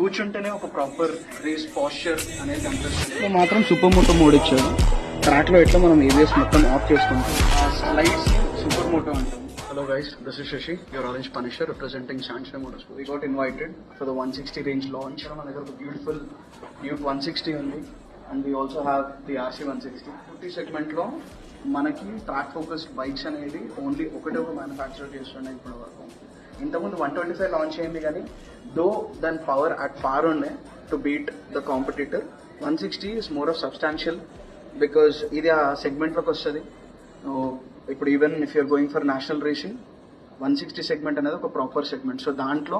కూర్చుంటేనే ఒక proper race Pasteur అనేది కనిపిస్తుంది. మాత్రం సూపర్ మోటో మోడ్ ఇచ్చాడు. ట్రాక్ లో ఎట్లా మనం ఏబిఎస్ మొత్తం ఆఫ్ చేసుకుంటాం. ఆ స్లైడ్స్ సూపర్ మోటో అంటాం. Hello guys, this is Shashi, your Orange Punisher representing Chanchna Motorsport. We got invited for the 160 range launch. మన దగ్గర ఒక బ్యూటిఫుల్ Duke 160 ఉంది and we also have the RC 160. 50 segment లో మనకి track focused bikes అనేది only ఒకటే ఒక manufacture చేస్తున్నాయి ఇప్పటి వరకు. ఇంతకుముందు 125 లాంచ్ అయింది కానీ దో దాని పవర్ అట్ పార్ ఉండే to beat the competitor. 160 is more of substantial because ఇది ఆ సెగ్మెంట్ లోకి వస్తుంది. ఇప్పుడు even if you're going for national racing 160 segment అనేది ఒక ప్రాపర్ సెగ్మెంట్. సో దాంట్లో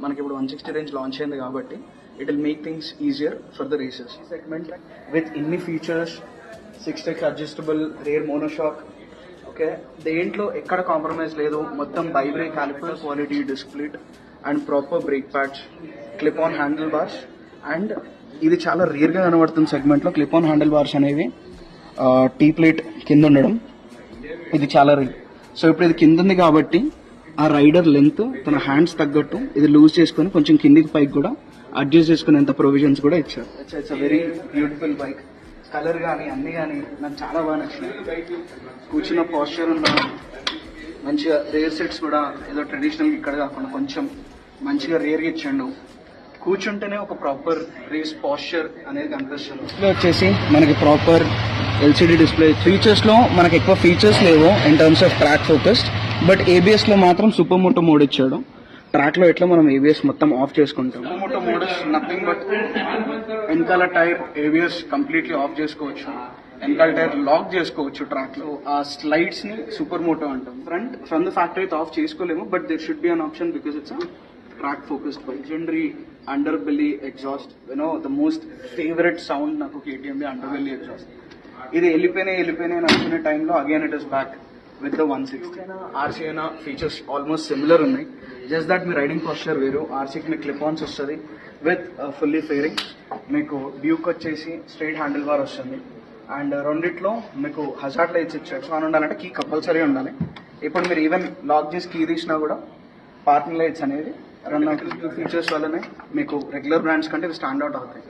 మనకి ఇప్పుడు 160 రేంజ్ లాంచ్ అయింది కాబట్టి it will make things easier for the races. ఈ సెగ్మెంట్ విత్ ఇన్ని features, 6 stick adjustable rear monoshock, okay, దేంట్లో ఎక్కడ కాంప్రమైజ్ లేదు. మొత్తం by brake caliper, quality disc plate and proper brake pads, clip on handle bars. And ఇది చాలా rare గా కనబడుతుంది సెగ్మెంట్ లో క్లిప్ ఆన్ హ్యాండిల్ బార్స్ అనేవి టీ ప్లేట్ కింద ఉండడం. ఇది చాలా రేర్. సో ఇప్పుడు ఇది కింద ఉంది కాబట్టి ఆ రైడర్ లెంత్ తన హ్యాండ్స్ తగ్గట్టు ఇది లూజ్ చేసుకుని కొంచెం కిందికి పైకి కూడా అడ్జస్ట్ చేసుకునేంత ప్రొవిజన్స్ కూడా ఇచ్చారు. It's a very beautiful bike. Colour కానీ అన్ని కానీ నాకు చాలా బాగా నచ్చినాయి. కూర్చున్న పోస్చర్ ఉన్న మంచిగా రేర్ సెట్స్ కూడా ఏదో ట్రెడిషనల్ ఇక్కడ కాకుండా కొంచెం మంచిగా రేర్గా ఇచ్చాడు. కూర్చుంటేనే ఒక ప్రాపర్ రేస్ పోస్చర్ అనేది కనిపిస్తుంది. డిస్ప్లే వచ్చేసి మనకి ప్రాపర్ ఎల్సిడి డిస్ప్లే. ఫీచర్స్ లో మనకి ఎక్కువ ఫీచర్స్ లేవు in terms of track focused, but ABS లో మాత్రం సూపర్ మోటో మోడ్ ఇచ్చాడు. ట్రాక్ లో ఎట్లా మనం ఏబిఎస్ మొత్తం ఆఫ్ చేసుకుంటాం. Super moto mode is nothing but వెనకాల టైర్ ఏబిఎస్ కంప్లీట్లీ ఆఫ్ చేసుకోవచ్చు, వెనకాల టైర్ లాక్ చేసుకోవచ్చు ట్రాక్ లో. ఆ స్లైడ్స్ ని సూపర్ మోటో అంటాం. ఫ్రమ్ ద ఫ్యాక్టరీ ఆఫ్ చేసుకోలేము, but there should be an option because it's track focused bike. Legendary under belly exhaust, you know the most favourite sound నాకు KTM under belly exhaust. ఇది వెళ్ళిపోయినాయి అని అనుకునే టైంలో again it is back with the 160. RC అయినా features almost similar ఉన్నాయి, just that మీ riding posture వేరు. RCకి మీకు క్లిప్ ఆన్స్ వస్తుంది విత్ ఫుల్లీ ఫేరింగ్. మీకు డ్యూక్ వచ్చేసి స్ట్రైట్ హ్యాండిల్ బార్ వస్తుంది. అండ్ రెండిట్లో మీకు హజార్డ్ లైట్స్ ఇచ్చారు. సో అని ఉండాలంటే కీ కంపల్సరీ ఉండాలి. ఇప్పుడు మీరు ఈవెన్ లాక్ చేసి కీ తీసినా కూడా పార్కింగ్ లైట్స్ అనేవి రన్ అవుతుంది. ఫీచర్స్ వల్లనే మీకు రెగ్యులర్ బ్రాండ్స్ కంటే ఇవి స్టాండ్ అవుట్ అవుతాయి.